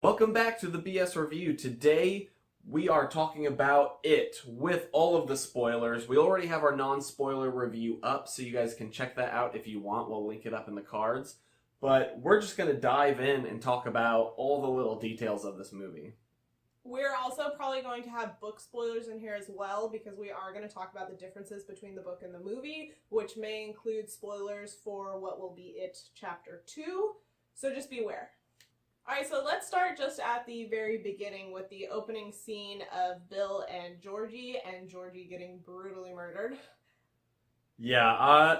Welcome back to the BS Review. Today we are talking about it with all of the spoilers. We already have our non-spoiler review up, so you guys can check that out if you want. We'll link it up in the cards. But we're just going to dive in and talk about all the little details of this movie. We're also probably going to have book spoilers in here as well, because we are going to talk about the differences between the book and the movie, which may include spoilers for what will be It Chapter 2. So just beware. Alright, so let's start just at the very beginning with the opening scene of Bill and Georgie getting brutally murdered. Yeah,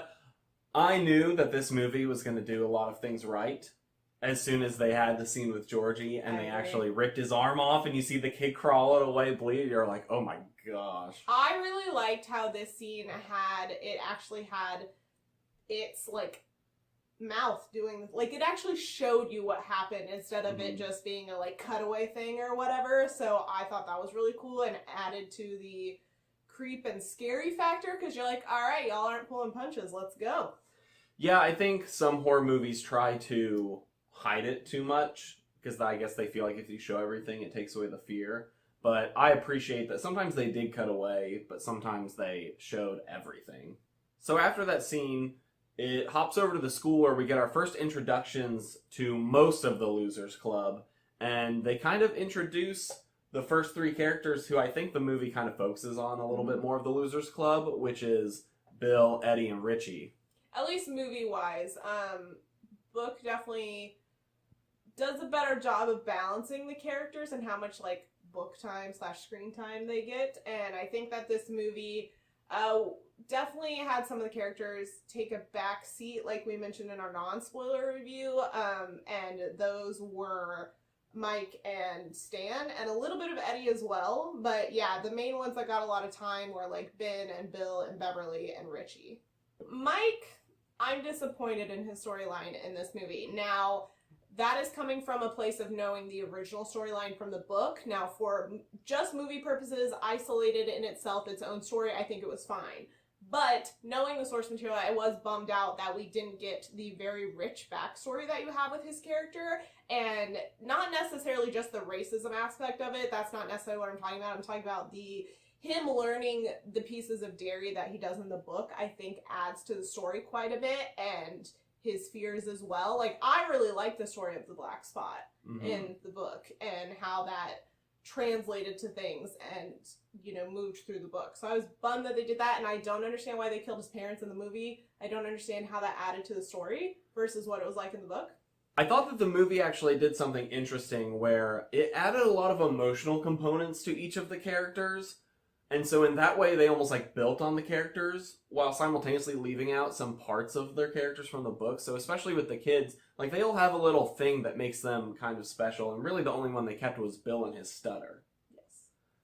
I knew that this movie was going to do a lot of things right as soon as they had the scene with Georgie and they actually ripped his arm off and you see the kid crawling away bleed. You're like, oh my gosh. I really liked how this scene actually had its, mouth doing, it actually showed you what happened instead of it just being a, cutaway thing or whatever. So I thought that was really cool and added to the creep and scary factor, because you're like, alright, y'all aren't pulling punches, let's go. Yeah, I think some horror movies try to hide it too much, because I guess they feel like if you show everything, it takes away the fear. But I appreciate that sometimes they did cut away, but sometimes they showed everything. So after that scene, it hops over to the school where we get our first introductions to most of the Losers Club, and they kind of introduce the first three characters who I think the movie kind of focuses on a little bit more of the Losers Club, which is Bill, Eddie, and Richie. At least movie-wise. Book definitely does a better job of balancing the characters and how much, book time / screen time they get, and I think that this movie definitely had some of the characters take a back seat, like we mentioned in our non-spoiler review, and those were Mike and Stan, and a little bit of Eddie as well, but yeah, the main ones that got a lot of time were Ben and Bill and Beverly and Richie. Mike, I'm disappointed in his storyline in this movie. Now, that is coming from a place of knowing the original storyline from the book. Now, for just movie purposes, isolated in itself, its own story, I think it was fine. But knowing the source material, I was bummed out that we didn't get the very rich backstory that you have with his character, and not necessarily just the racism aspect of it. That's not necessarily what I'm talking about. I'm talking about him learning the pieces of dairy that he does in the book, I think adds to the story quite a bit, and his fears as well. I really like the story of the black spot in the book and how that translated to things and, moved through the book. So I was bummed that they did that, and I don't understand why they killed his parents in the movie. I don't understand how that added to the story versus what it was like in the book. I thought that the movie actually did something interesting where it added a lot of emotional components to each of the characters. And so in that way, they almost built on the characters while simultaneously leaving out some parts of their characters from the book. So especially with the kids, they all have a little thing that makes them kind of special. And really the only one they kept was Bill and his stutter. Yes.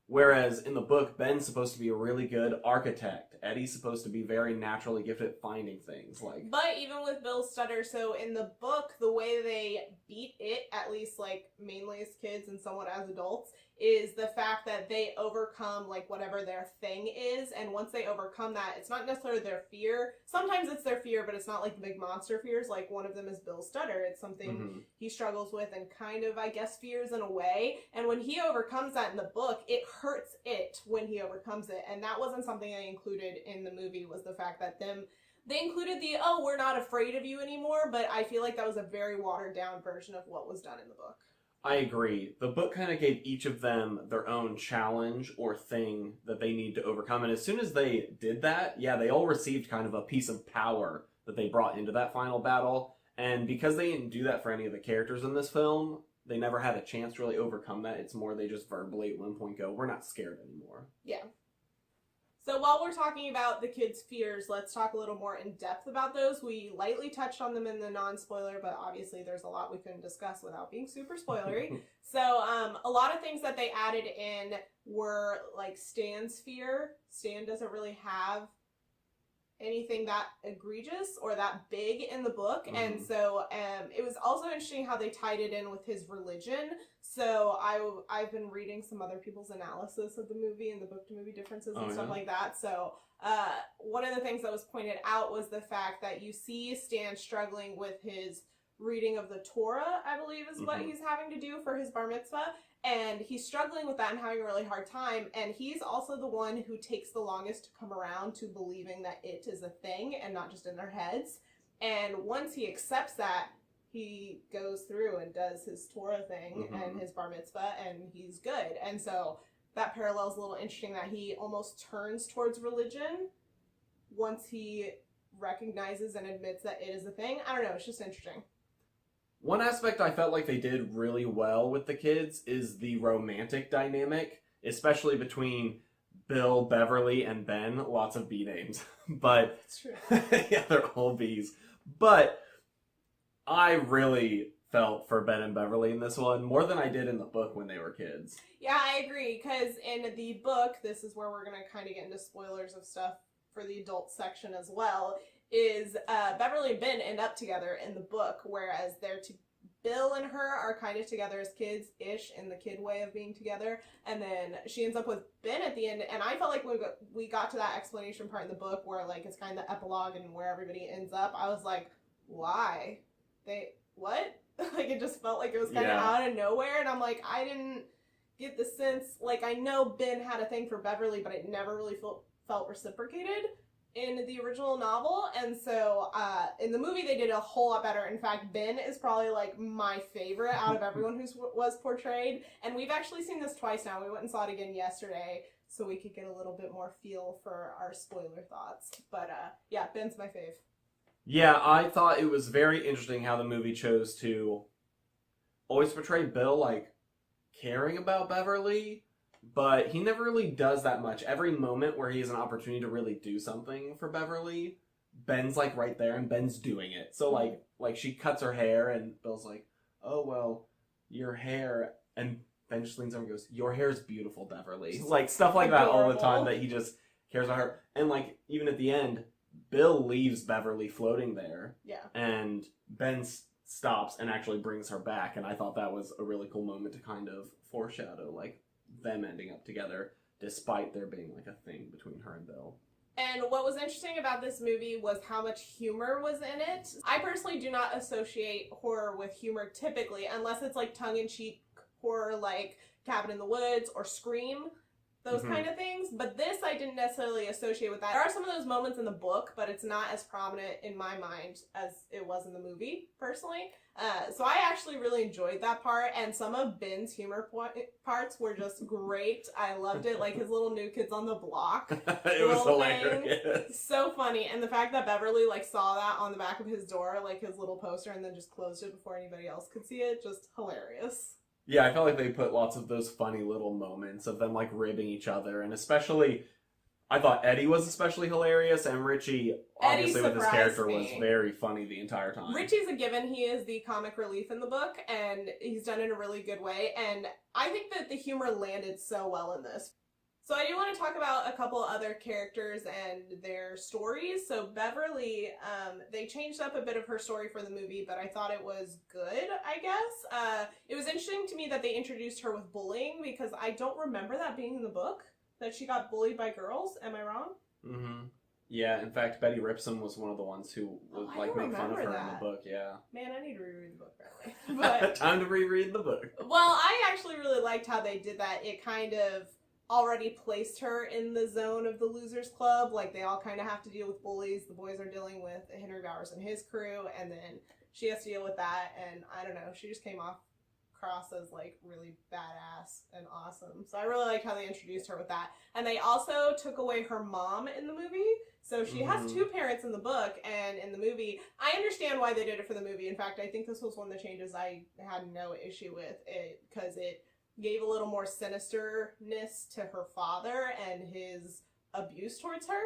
Whereas in the book, Ben's supposed to be a really good architect. Eddie's supposed to be very naturally gifted at finding things. But even with Bill's stutter, so in the book, the way they beat it, at least mainly as kids and somewhat as adults, is the fact that they overcome whatever their thing is, and once they overcome that, it's not necessarily their fear. Sometimes it's their fear, but it's not the big monster fears. One of them is Bill's stutter. It's something he struggles with and kind of, I guess, fears in a way. And when he overcomes that in the book, it hurts it when he overcomes it. And that wasn't something they included in the movie, was the fact that they included we're not afraid of you anymore, but I feel like that was a very watered down version of what was done in the book. I agree. The book kind of gave each of them their own challenge or thing that they need to overcome. And as soon as they did that, yeah, they all received kind of a piece of power that they brought into that final battle. And because they didn't do that for any of the characters in this film, they never had a chance to really overcome that. It's more they just verbally at one point go, we're not scared anymore. Yeah. So while we're talking about the kids' fears, let's talk a little more in depth about those. We lightly touched on them in the non-spoiler, but obviously there's a lot we couldn't discuss without being super spoilery. So a lot of things that they added in were Stan's fear. Stan doesn't really have anything that egregious or that big in the book, and so it was also interesting how they tied it in with his religion. So I've been reading some other people's analysis of the movie and the book to movie differences and stuff like that. So one of the things that was pointed out was the fact that you see Stan struggling with his reading of the Torah, I believe is what Mhm. he's having to do for his bar mitzvah. And he's struggling with that and having a really hard time. And he's also the one who takes the longest to come around to believing that it is a thing and not just in their heads. And once he accepts that, he goes through and does his Torah thing and his bar mitzvah, and he's good. And so that parallel is a little interesting, that he almost turns towards religion once he recognizes and admits that it is a thing. I don't know, it's just interesting. One aspect I felt like they did really well with the kids is the romantic dynamic, especially between Bill, Beverly, and Ben. Lots of B names. But It's true. yeah, they're all B's. But I really felt for Ben and Beverly in this one more than I did in the book when they were kids. Yeah, I agree, because in the book, this is where we're going to kind of get into spoilers of stuff for the adult section as well, is Beverly and Ben end up together in the book, whereas Bill and her are kind of together as kids-ish in the kid way of being together, and then she ends up with Ben at the end, and I felt like when we got to that explanation part in the book where like it's kind of the epilogue and where everybody ends up, I was like, why? What? Like, it just felt like it was kind of out of nowhere, and I'm like, I didn't get the sense, like, I know Ben had a thing for Beverly, but it never really felt reciprocated in the original novel, and so in the movie they did a whole lot better. In fact, Ben is probably like my favorite out of everyone who was portrayed, and we've actually seen this twice now. We went and saw it again yesterday so we could get a little bit more feel for our spoiler thoughts, but yeah, Ben's my fave. Yeah, I thought it was very interesting how the movie chose to always portray Bill like caring about Beverly, but he never really does that much. Every moment where he has an opportunity to really do something for Beverly, Ben's like right there and Ben's doing it. So like she cuts her hair and Bill's like, "Oh well, your hair," and Ben just leans over and goes, "Your hair's beautiful, Beverly." Like stuff like that all the time, that he just cares about her. And like even at the end, Bill leaves Beverly floating there. Yeah. And Ben stops and actually brings her back, and I thought that was a really cool moment to kind of foreshadow like them ending up together despite there being like a thing between her and Bill. And what was interesting about this movie was how much humor was in it. I personally do not associate horror with humor typically, unless it's like tongue-in-cheek horror like Cabin in the Woods or Scream, those kind of things. But this I didn't necessarily associate with that. There are some of those moments in the book, but it's not as prominent in my mind as it was in the movie, personally. So I actually really enjoyed that part, and some of Ben's humor parts were just great. I loved it, like his little New Kids on the Block. It was hilarious. So funny. And the fact that Beverly like saw that on the back of his door, like his little poster, and then just closed it before anybody else could see it, just hilarious. Yeah, I felt like they put lots of those funny little moments of them like ribbing each other, and especially I thought Eddie was especially hilarious, and Richie, obviously with his character, was very funny the entire time. Richie's a given. He is the comic relief in the book, and he's done it in a really good way, and I think that the humor landed so well in this. So I do want to talk about a couple other characters and their stories. So Beverly, they changed up a bit of her story for the movie, but I thought it was good, I guess. It was interesting to me that they introduced her with bullying, because I don't remember that being in the book, that she got bullied by girls. Am I wrong? Mm-hmm. Yeah, in fact, Betty Ripson was one of the ones who would like make fun of her in the book, yeah. Man, I need to reread the book, apparently. But time to reread the book. Well, I actually really liked how they did that. It kind of already placed her in the zone of the Losers Club. Like, they all kind of have to deal with bullies. The boys are dealing with Henry Bowers and his crew, and then she has to deal with that, and I don't know, she just came across as like really badass and awesome. So I really liked how they introduced her with that. And they also took away her mom in the movie. So she has two parents in the book, and in the movie, I understand why they did it for the movie. In fact, I think this was one of the changes I had no issue with, it because it gave a little more sinisterness to her father and his abuse towards her.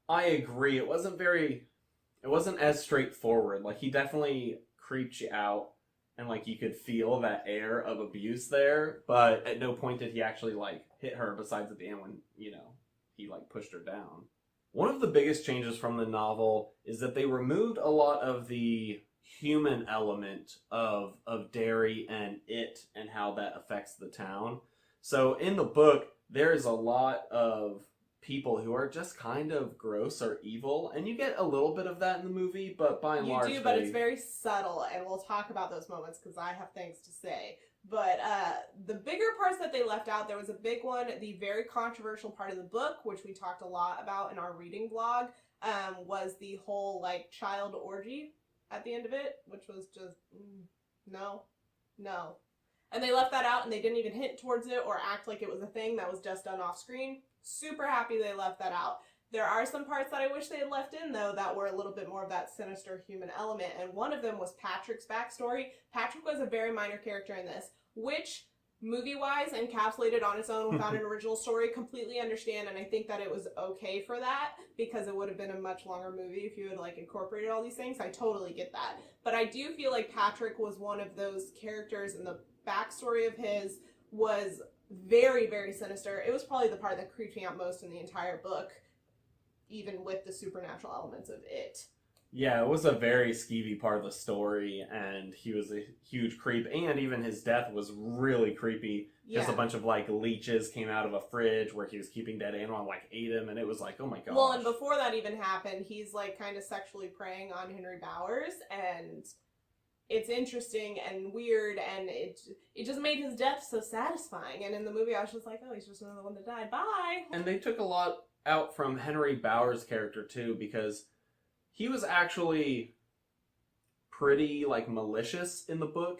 I agree. It wasn't as straightforward. Like, he definitely creeped you out, and like you could feel that air of abuse there, but at no point did he actually like hit her, besides at the end when, you know, he like pushed her down. One of the biggest changes from the novel is that they removed a lot of the human element of Derry and it and how that affects the town. So in the book, there's a lot of people who are just kind of gross or evil, and you get a little bit of that in the movie, but by and large, you do, but it's very subtle, and we'll talk about those moments because I have things to say. But the bigger parts that they left out, there was a big one, the very controversial part of the book, which we talked a lot about in our reading blog, was the whole like child orgy at the end of it, which was just no. And they left that out, and they didn't even hint towards it or act like it was a thing that was just done off screen. Super happy they left that out. There are some parts that I wish they had left in, though, that were a little bit more of that sinister human element, and one of them was Patrick's backstory. Patrick was a very minor character in this, which, movie-wise, encapsulated on its own without an original story, completely understand, and I think that it was okay for that, because it would have been a much longer movie if you had, like, incorporated all these things. I totally get that. But I do feel like Patrick was one of those characters, and the backstory of his was very, very sinister. It was probably the part that creeped me out most in the entire book, even with the supernatural elements of it. Yeah, it was a very skeevy part of the story, and he was a huge creep, and even his death was really creepy. Just a bunch of, like, leeches came out of a fridge where he was keeping dead animal and, like, ate him, and it was like, oh my gosh. Well, and before that even happened, he's, like, kind of sexually preying on Henry Bowers, and it's interesting and weird, and it just made his death so satisfying, and in the movie I was just like, oh, he's just another one that died, bye! And they took a lot out from Henry Bowers' character, too, because he was actually pretty, like, malicious in the book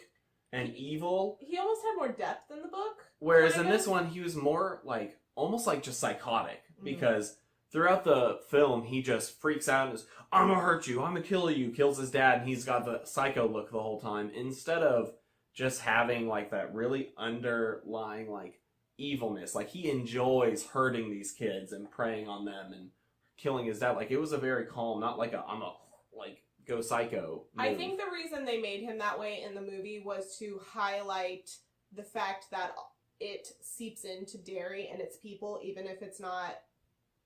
and evil. He almost had more depth in the book. Whereas in this one, he was more, like, almost like just psychotic. Because throughout the film, he just freaks out and is, I'm gonna hurt you, I'm gonna kill you, kills his dad, and he's got the psycho look the whole time. Instead of just having, like, that really underlying, like, evilness. Like, he enjoys hurting these kids and preying on them and killing his dad. Like, it was a very calm, not like I'm a, like, go psycho move. I think the reason they made him that way in the movie was to highlight the fact that it seeps into Derry and its people, even if it's not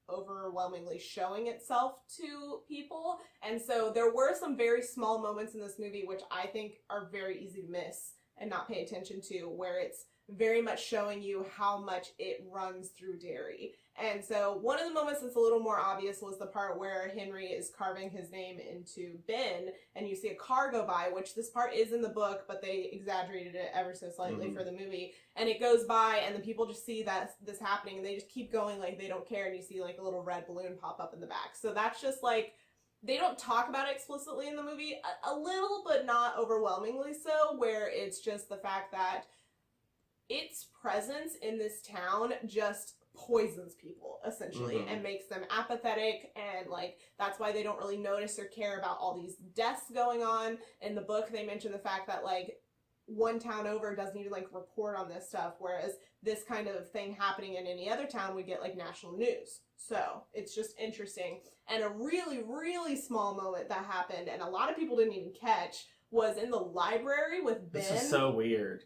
overwhelmingly showing itself to people. And so there were some very small moments in this movie which I think are very easy to miss and not pay attention to, where it's very much showing you how much it runs through Derry. And so one of the moments that's a little more obvious was the part where Henry is carving his name into Ben, and you see a car go by, which this part is in the book, but they exaggerated it ever so slightly for the movie. And it goes by, and the people just see that this happening, and they just keep going like they don't care, and you see like a little red balloon pop up in the back. So that's just like, they don't talk about it explicitly in the movie, a little, but not overwhelmingly so, where it's just the fact that its presence in this town just poisons people, essentially, and makes them apathetic, and, like, that's why they don't really notice or care about all these deaths going on. In the book, they mention the fact that, like, one town over doesn't even, like, report on this stuff, whereas this kind of thing happening in any other town would get, like, national news. So, it's just interesting. And a really, really small moment that happened, and a lot of people didn't even catch, was in the library with Ben. This is so weird.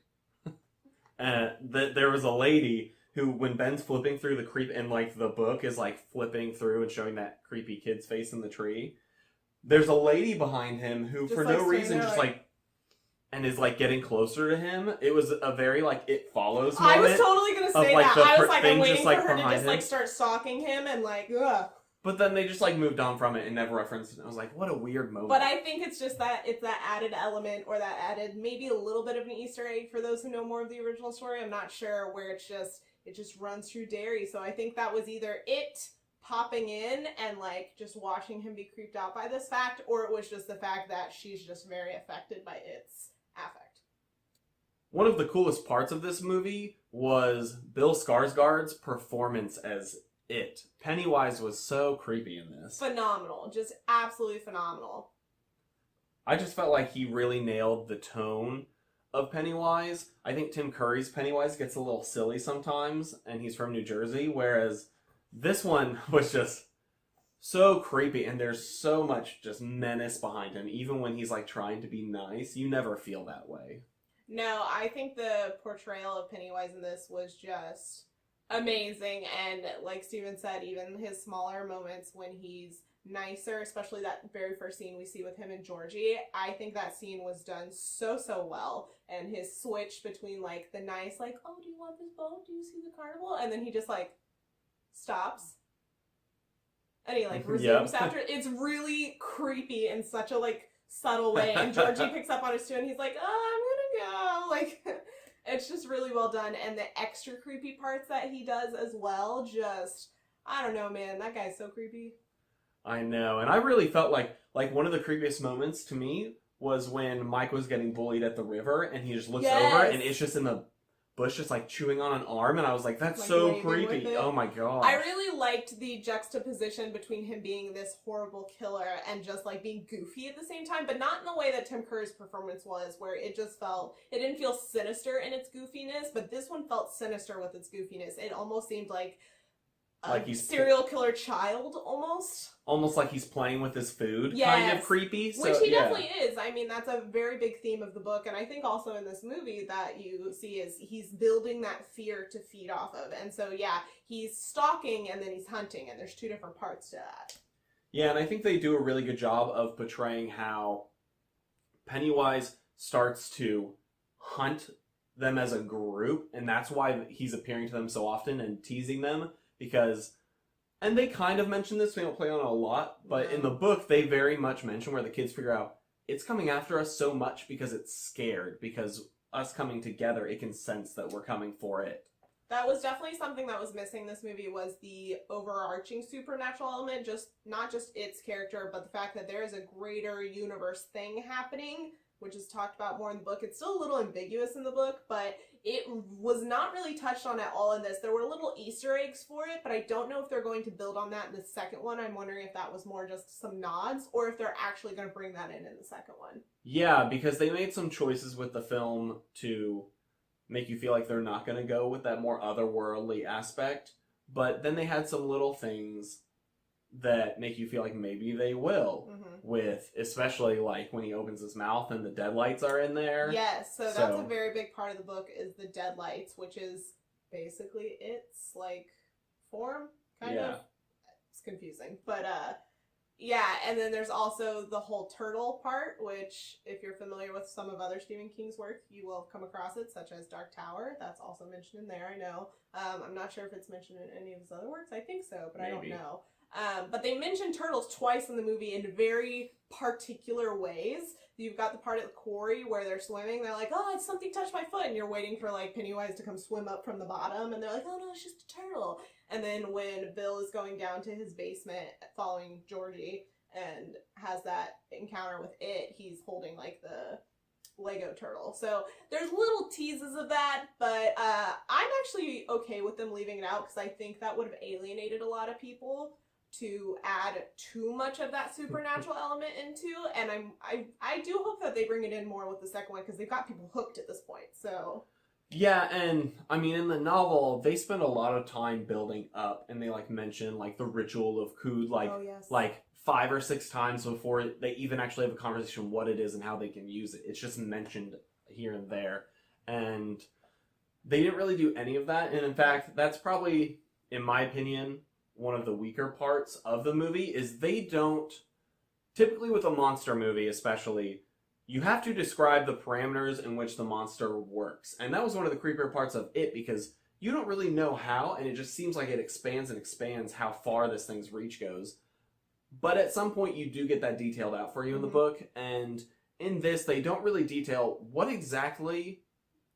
There was a lady who, when Ben's flipping through the creep, and, like, the book is, like, flipping through and showing that creepy kid's face in the tree, there's a lady behind him who, just for no reason, just, like, and is, like, getting closer to him. It was a very, like, It Follows moment. I was totally gonna say like, that. I was like, I'm waiting just, like, for her to just, him. like, start stalking him and, like, ugh. But then they just, like, moved on from it and never referenced it. I was like, what a weird moment. But I think it's just that, it's that added element, or that added, maybe a little bit of an Easter egg for those who know more of the original story. I'm not sure, where it just runs through Derry. So I think that was either it popping in and, like, just watching him be creeped out by this fact, or it was just the fact that she's just very affected by its affect. One of the coolest parts of this movie was Bill Skarsgård's performance as It. Pennywise was so creepy in this. Phenomenal. Just absolutely phenomenal. I just felt like he really nailed the tone of Pennywise. I think Tim Curry's Pennywise gets a little silly sometimes, and he's from New Jersey, whereas this one was just so creepy, and there's so much just menace behind him. Even when he's, like, trying to be nice, you never feel that way. No, I think the portrayal of Pennywise in this was just amazing, and like Steven said, even his smaller moments when he's nicer, especially that very first scene we see with him and Georgie, I think that scene was done so well, and his switch between, like, the nice, like, oh, do you want this boat? Do you see the carnival? And then he just, like, stops and he like resumes after. It's really creepy in such a like subtle way, and Georgie picks up on it too, and he's like, "Oh, I'm gonna go." Like, it's just really well done, and the extra creepy parts that he does as well. Just, I don't know, man, that guy's so creepy. I know, and I really felt like one of the creepiest moments to me was when Mike was getting bullied at the river, and he just looks over, and it's just in the bush, just like chewing on an arm, and I was like, that's like so creepy. Oh my god! I really liked the juxtaposition between him being this horrible killer and just like being goofy at the same time, but not in the way that Tim Curry's performance was, where it just felt, it didn't feel sinister in its goofiness, but this one felt sinister with its goofiness. It almost seemed like he's serial killer child, almost like he's playing with his food. Kind of creepy, which he definitely is. I mean, that's a very big theme of the book, and I think also in this movie that you see is he's building that fear to feed off of. And so he's stalking and then he's hunting, and there's two different parts to that. And I think they do a really good job of portraying how Pennywise starts to hunt them as a group, and that's why he's appearing to them so often and teasing them. Because, and they kind of mention this, we don't play on it a lot, but in the book, they very much mention where the kids figure out, it's coming after us so much because it's scared, because us coming together, it can sense that we're coming for it. That was definitely something that was missing in this movie, was the overarching supernatural element, not just its character, but the fact that there is a greater universe thing happening, which is talked about more in the book. It's still a little ambiguous in the book, but it was not really touched on at all in this. There were little Easter eggs for it, but I don't know if they're going to build on that in the second one. I'm wondering if that was more just some nods, or if they're actually going to bring that in the second one. Yeah, because they made some choices with the film to make you feel like they're not going to go with that more otherworldly aspect, but then they had some little things that make you feel like maybe they will, with especially like when he opens his mouth and the deadlights are in there. Yes, so that's a very big part of the book, is the deadlights, which is basically its like form, kind of. It's confusing, but and then there's also the whole turtle part, which if you're familiar with some of other Stephen King's work, you will have come across it, such as Dark Tower. That's also mentioned in there, I know. I'm not sure if it's mentioned in any of his other works. I think so, but maybe. I don't know. But they mention turtles twice in the movie in very particular ways. You've got the part at the quarry where they're swimming. They're like, oh, it's something touched my foot. And you're waiting for like Pennywise to come swim up from the bottom. And they're like, oh no, it's just a turtle. And then when Bill is going down to his basement following Georgie and has that encounter with it, he's holding like the Lego turtle. So there's little teases of that, but I'm actually okay with them leaving it out, because I think that would have alienated a lot of people to add too much of that supernatural element into, and I do hope that they bring it in more with the second one, because they've got people hooked at this point. So and I mean, in the novel they spend a lot of time building up, and they like mention like the ritual of Cood like 5 or 6 times before they even actually have a conversation what it is and how they can use it. It's just mentioned here and there, and they didn't really do any of that. And in fact, that's probably, in my opinion, one of the weaker parts of the movie, is they don't, typically with a monster movie especially, you have to describe the parameters in which the monster works. And that was one of the creepier parts of it, because you don't really know how, and it just seems like it expands and expands how far this thing's reach goes. But at some point you do get that detailed out for you in the book, and in this they don't really detail what exactly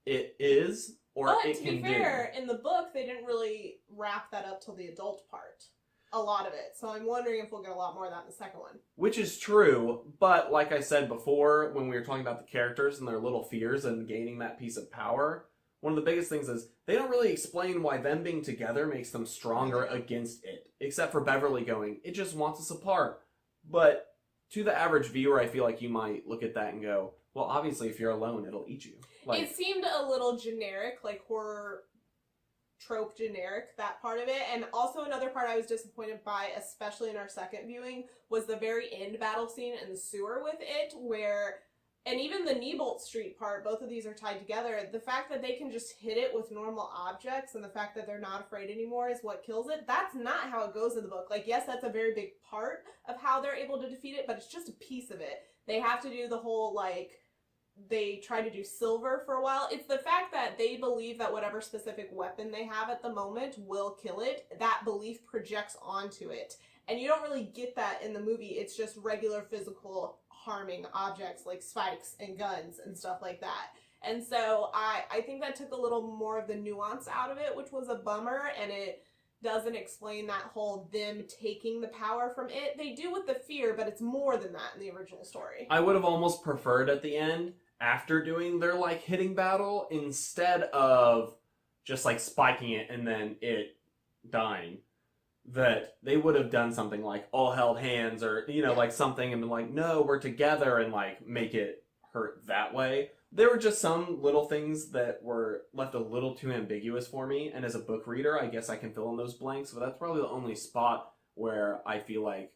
it is or it can do. But to be fair, in the book they didn't really wrap that up till the adult part, a lot of it. So I'm wondering if we'll get a lot more of that in the second one. Which is true, but like I said before, when we were talking about the characters and their little fears and gaining that piece of power, one of the biggest things is they don't really explain why them being together makes them stronger against it. Except for Beverly going, it just wants us apart. But to the average viewer, I feel like you might look at that and go, well, obviously if you're alone, it'll eat you. It seemed a little generic, like horror trope generic, that part of it. And also another part I was disappointed by, especially in our second viewing, was the very end battle scene in the sewer with it, where, and even the Niebolt Street part, both of these are tied together. The fact that they can just hit it with normal objects and the fact that they're not afraid anymore is what kills it. That's not how it goes in the book. Like, yes, that's a very big part of how they're able to defeat it, but it's just a piece of it. They have to do the whole, like, they try to do silver for a while. It's the fact that they believe that whatever specific weapon they have at the moment will kill it. That belief projects onto it. And you don't really get that in the movie. It's just regular physical harming objects like spikes and guns and stuff like that. And so I think that took a little more of the nuance out of it, which was a bummer, and it doesn't explain that whole them taking the power from it. They do with the fear, but it's more than that in the original story. I would have almost preferred at the end, after doing their like hitting battle, instead of just like spiking it and then it dying, that they would have done something like all held hands, or like something, and been like, no, we're together, and like make it hurt that way. There were just some little things that were left a little too ambiguous for me, and as a book reader, I guess I can fill in those blanks, but that's probably the only spot where I feel like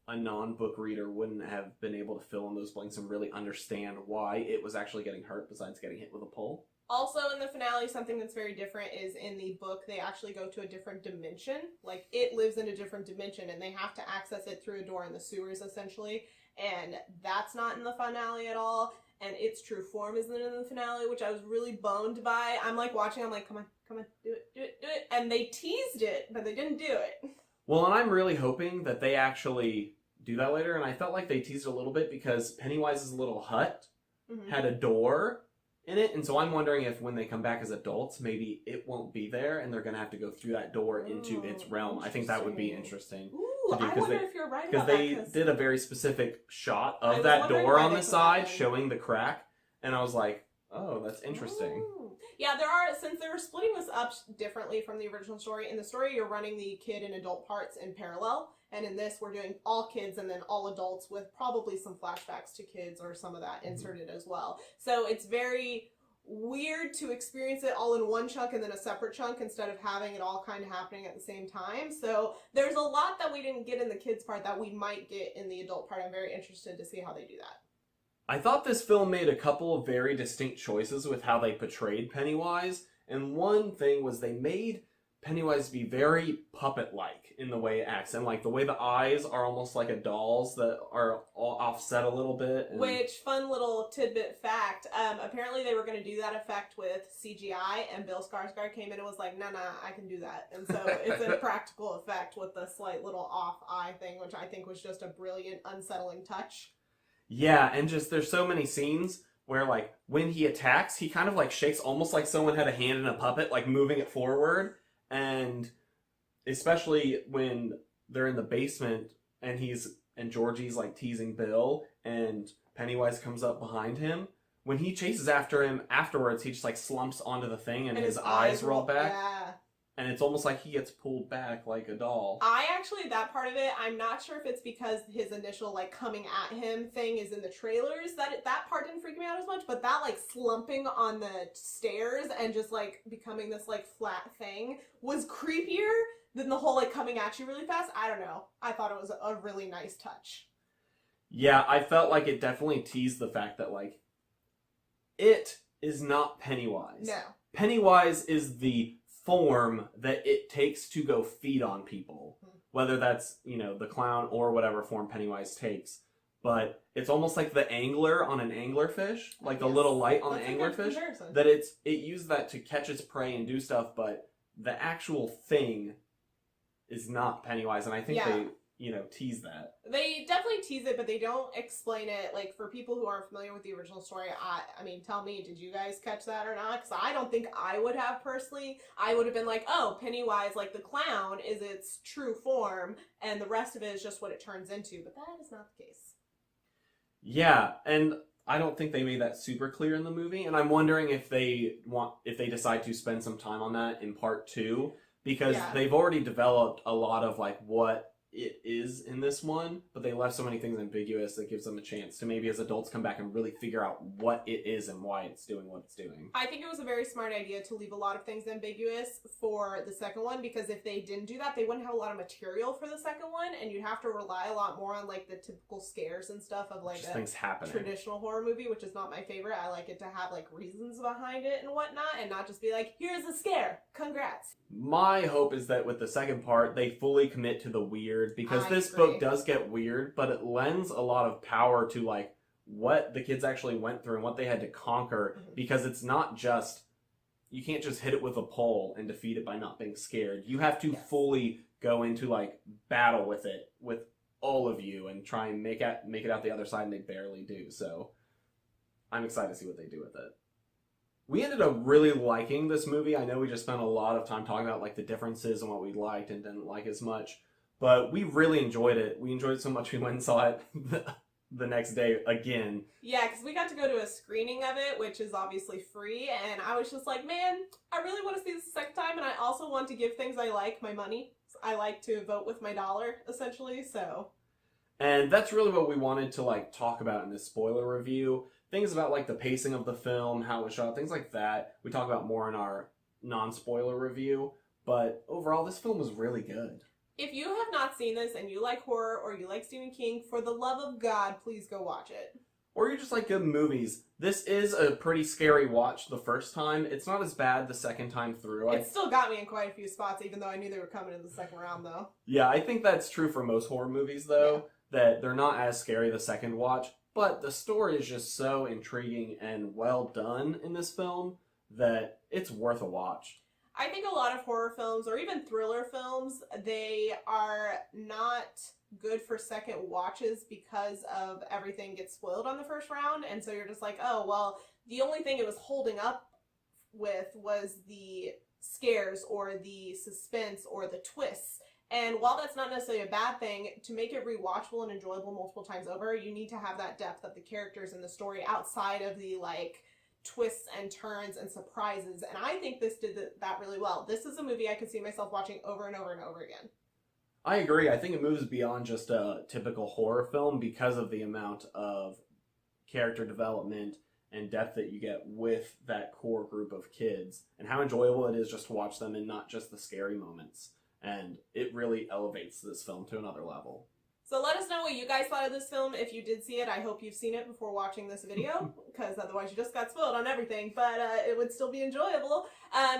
a non-book reader wouldn't have been able to fill in those blanks and really understand why it was actually getting hurt besides getting hit with a pole. Also, in the finale, something that's very different is in the book, they actually go to a different dimension. Like, it lives in a different dimension, and they have to access it through a door in the sewers, essentially. And that's not in the finale at all. And its true form isn't in the finale, which I was really boned by. I'm, like, watching, I'm like, come on, do it. And they teased it, but they didn't do it. Well, and I'm really hoping that they actually do that later, and I felt like they teased a little bit because Pennywise's little hut had a door in it, and so I'm wondering if when they come back as adults, maybe it won't be there, and they're going to have to go through that door into its realm. I think that would be interesting. Ooh, I wonder if you're right about that. Because they did a very specific shot of that door on the side, showing the crack, and I was like, oh, that's interesting. Ooh. Yeah, since they're splitting this up differently from the original story, in the story you're running the kid and adult parts in parallel, and in this we're doing all kids and then all adults with probably some flashbacks to kids or some of that inserted as well. So it's very weird to experience it all in one chunk and then a separate chunk instead of having it all kind of happening at the same time. So there's a lot that we didn't get in the kids part that we might get in the adult part. I'm very interested to see how they do that. I thought this film made a couple of very distinct choices with how they portrayed Pennywise, and one thing was they made Pennywise be very puppet-like in the way it acts, and like the way the eyes are almost like a doll's that are all offset a little bit. Which, fun little tidbit fact, apparently they were going to do that effect with CGI, and Bill Skarsgård came in and was like, nah, I can do that. And so it's a practical effect with the slight little off eye thing, which I think was just a brilliant, unsettling touch. Yeah, and just there's so many scenes where like when he attacks, he kind of like shakes almost like someone had a hand in a puppet, like moving it forward. And especially when they're in the basement and Georgie's like teasing Bill and Pennywise comes up behind him. When he chases after him afterwards, he just like slumps onto the thing and his eyes roll back. Yeah. And it's almost like he gets pulled back like a doll. That part of it, I'm not sure if it's because his initial, like, coming at him thing is in the trailers, that part didn't freak me out as much, but that, like, slumping on the stairs and just, like, becoming this, like, flat thing was creepier than the whole, like, coming at you really fast. I don't know. I thought it was a really nice touch. Yeah, I felt like it definitely teased the fact that, like, it is not Pennywise. No. Pennywise is the form that it takes to go feed on people, whether that's the clown or whatever form Pennywise takes. But it's almost like the angler on an anglerfish, like the little light on the anglerfish, that it used that to catch its prey and do stuff, but the actual thing is not Pennywise, and I think they tease that. They definitely tease it, but they don't explain it. Like, for people who aren't familiar with the original story, I mean, tell me, did you guys catch that or not? Because I don't think I would have personally. I would have been like, oh, Pennywise, like the clown, is its true form, and the rest of it is just what it turns into. But that is not the case. Yeah, and I don't think they made that super clear in the movie, and I'm wondering if they decide to spend some time on that in part 2, because they've already developed a lot of like what it is in this one, but they left so many things ambiguous that gives them a chance to maybe as adults come back and really figure out what it is and why it's doing what it's doing. I think it was a very smart idea to leave a lot of things ambiguous for the second one, because if they didn't do that, they wouldn't have a lot of material for the second one, and you'd have to rely a lot more on like the typical scares and stuff of like things happening. Traditional horror movie, which is not my favorite. I like it to have like reasons behind it and whatnot, and not just be like, here's a scare, congrats. My hope is that with the second part, they fully commit to the weird, because this book does get weird, but it lends a lot of power to like what the kids actually went through and what they had to conquer, because it's not just you can't just hit it with a pole and defeat it by not being scared. You have to Yes. fully go into like battle with it with all of you and try and make it out the other side, and they barely do. So I'm excited to see what they do with it. We ended up really liking this movie. I know we just spent a lot of time talking about like the differences and what we liked and didn't like as much, but we really enjoyed it. We enjoyed it so much we went and saw it the next day again. Yeah, because we got to go to a screening of it, which is obviously free, and I was just like, man, I really want to see this a second time, and I also want to give things I like my money. I like to vote with my dollar, essentially, so. And that's really what we wanted to like talk about in this spoiler review. Things about like the pacing of the film, how it was shot, things like that. We talk about more in our non-spoiler review, but overall this film was really good. If you have not seen this and you like horror or you like Stephen King, for the love of God, please go watch it. Or you just like good movies. This is a pretty scary watch the first time. It's not as bad the second time through. It still got me in quite a few spots, even though I knew they were coming in the second round, though. Yeah, I think that's true for most horror movies, though, that they're not as scary the second watch, but the story is just so intriguing and well done in this film that it's worth a watch. I think a lot of horror films, or even thriller films, they are not good for second watches because of everything gets spoiled on the first round, and so you're just like, oh, well, the only thing it was holding up with was the scares or the suspense or the twists. And while that's not necessarily a bad thing, to make it rewatchable and enjoyable multiple times over, you need to have that depth of the characters in the story outside of the, like, twists and turns and surprises, and I think this did that really well. This is a movie I could see myself watching over and over and over again. I agree. I think it moves beyond just a typical horror film because of the amount of character development and depth that you get with that core group of kids, and how enjoyable it is just to watch them and not just the scary moments. And it really elevates this film to another level. So let us know what you guys thought of this film. If you did see it, I hope you've seen it before watching this video, because otherwise you just got spoiled on everything, but it would still be enjoyable.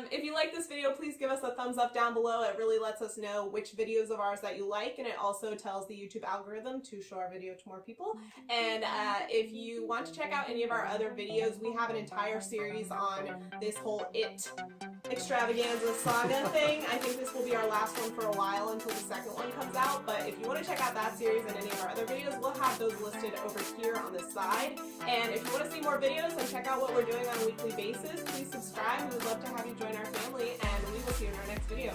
If you like this video, please give us a thumbs up down below. It really lets us know which videos of ours that you like, and it also tells the YouTube algorithm to show our video to more people. And if you want to check out any of our other videos, we have an entire series on this whole It extravaganza saga thing. I think this will be our last one for a while until the second one comes out, but if you want to check out that series and any of our other videos, we'll have those listed over here on the side. And if you want to see more videos and check out what we're doing on a weekly basis, please subscribe. We would love to have you join our family, and we will see you in our next video.